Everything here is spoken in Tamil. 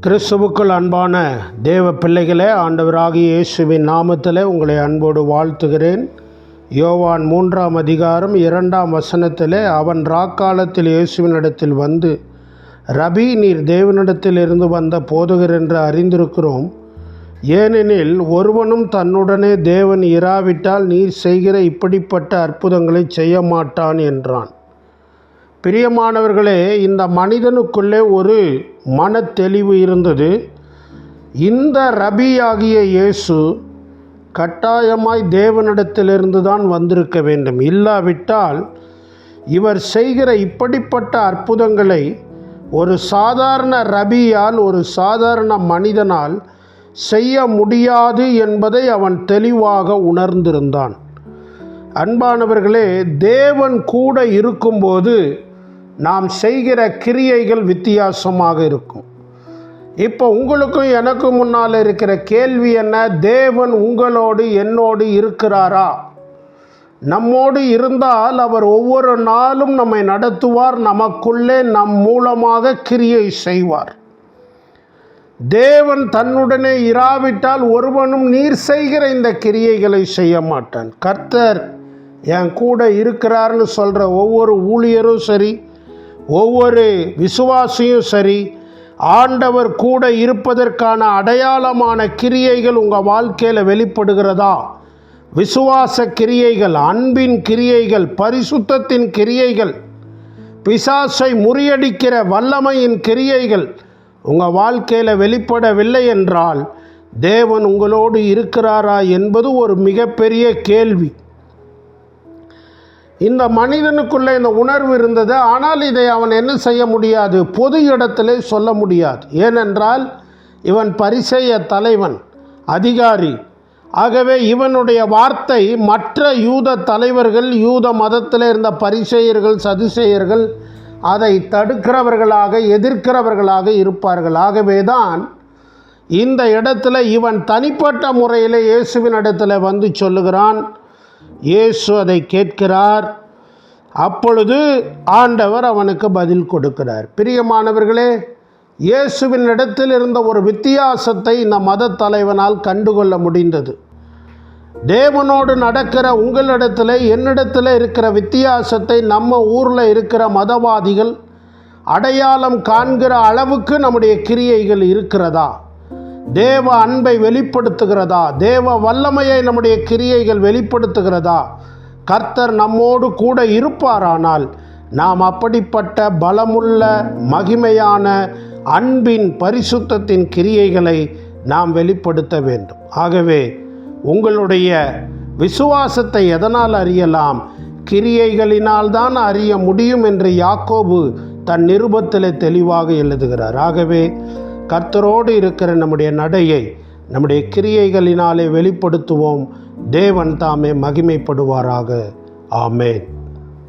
கிறிஸ்துவுக்குள் அன்பான தேவ பிள்ளைகளே, ஆண்டவராகிய இயேசுவின் நாமத்தில் உங்களை அன்போடு வாழ்த்துகிறேன். யோவான் 3ஆம் அதிகாரம் 2ஆம் வசனத்திலே, அவன் ராக்காலத்தில் இயேசுவினிடத்தில் வந்து, ரபி, நீர் தேவனிடத்தில் இருந்து வந்த போதகர் என்று அறிந்திருக்கிறோம். ஏனெனில் ஒருவனும் தன்னுடனே தேவன் இராவிட்டால் நீர் செய்கிற இப்படிப்பட்ட அற்புதங்களை செய்ய மாட்டான் என்றான். பிரியமானவர்களே, இந்த மனிதனுக்குள்ளே ஒரு மன தெளிவு இருந்தது. இந்த ரபியாகிய இயேசு கட்டாயமாய் தேவனிடத்திலிருந்து தான் வந்திருக்க வேண்டும். இல்லாவிட்டால் இவர் செய்கிற இப்படிப்பட்ட அற்புதங்களை ஒரு சாதாரண ரபியால், ஒரு சாதாரண மனிதனால் செய்ய முடியாது என்பதை அவன் தெளிவாக உணர்ந்திருந்தான். அன்பானவர்களே, தேவன் கூட இருக்கும்போது நாம் செய்கிற கிரியைகள் வித்தியாசமாக இருக்கும். இப்போ உங்களுக்கும் எனக்கும் முன்னால் இருக்கிற கேள்வி என்ன? தேவன் உங்களோடு என்னோடு இருக்கிறாரா? நம்மோடு இருந்தால் அவர் ஒவ்வொரு நாளும் நம்மை நடத்துவார், நமக்குள்ளே நம் மூலமாக கிரியை செய்வார். தேவன் தன்னுடனே இராவிட்டால் ஒருவனும் நீர் செய்கிற இந்த கிரியைகளை செய்ய மாட்டான். கர்த்தர் என் கூட இருக்கிறார்னு சொல்கிற ஒவ்வொரு ஊழியரும் சரி, ஒவ்வொரு விசுவாசியும் சரி, ஆண்டவர் கூட இருப்பதற்கான அடையாளமான கிரியைகள் உங்கள் வாழ்க்கையில் வெளிப்படுகிறதா? விசுவாச கிரியைகள், அன்பின் கிரியைகள், பரிசுத்தத்தின் கிரியைகள், பிசாசை முறியடிக்கிற வல்லமையின் கிரியைகள் உங்கள் வாழ்க்கையில் வெளிப்படவில்லை என்றால் தேவன் உங்களோடு இருக்கிறாரா என்பது ஒரு மிகப்பெரிய கேள்வி. இந்த மனிதனுக்குள்ளே இந்த உணர்வு இருந்தது. ஆனால் இதை அவன் என்ன செய்ய முடியாது? பொது இடத்திலே சொல்ல முடியாது. ஏனென்றால் இவன் பரிசேய தலைவன், அதிகாரி. ஆகவே இவனுடைய வார்த்தை மற்ற யூத தலைவர்கள், யூத மதத்தில் இருந்த பரிசேயர்கள், சதுசேயர்கள் அதை தடுக்கிறவர்களாக, எதிர்க்கிறவர்களாக இருப்பார்கள். ஆகவே தான் இந்த இடத்துல இவன் தனிப்பட்ட முறையில் இயேசுவின் இடத்துல வந்து சொல்லுகிறான். இயேசு அதை கேட்கிறார். அப்பொழுது ஆண்டவர் அவனுக்கு பதில் கொடுக்கிறார். பிரியமானவர்களே, இயேசுவின் இடத்தில் இருந்த ஒரு வித்தியாசத்தை இந்த மத தலைவனால் கண்டுகொள்ள முடிந்தது. தேவனோடு நடக்கிற உங்களிடத்தில் என்னிடத்தில் இருக்கிற வித்தியாசத்தை நம்ம ஊரில் இருக்கிற மதவாதிகள் அடையாளம் காண்கிற அளவுக்கு நம்முடைய கிரியைகள் இருக்கிறதா? தேவ அன்பை வெளிப்படுத்துகிறதா? தேவ வல்லமையை நம்முடைய கிரியைகள் வெளிப்படுத்துகிறதா? கர்த்தர் நம்மோடு கூட இருப்பாரானால் நாம் அப்படிப்பட்ட பலமுள்ள, மகிமையான, அன்பின், பரிசுத்தத்தின் கிரியைகளை நாம் வெளிப்படுத்த வேண்டும். ஆகவே உங்களுடைய விசுவாசத்தை எதனால் அறியலாம்? கிரியைகளினால் தான் அறிய முடியும் என்று யாக்கோபு தன் நிருபத்தில் தெளிவாக எழுதுகிறார். ஆகவே கர்த்தரோடு இருக்கிற நம்முடைய நடையை நம்முடைய கிரியைகளினாலே வெளிப்படுத்துவோம். தேவன் தாமே மகிமைப்படுவாராக. ஆமென்.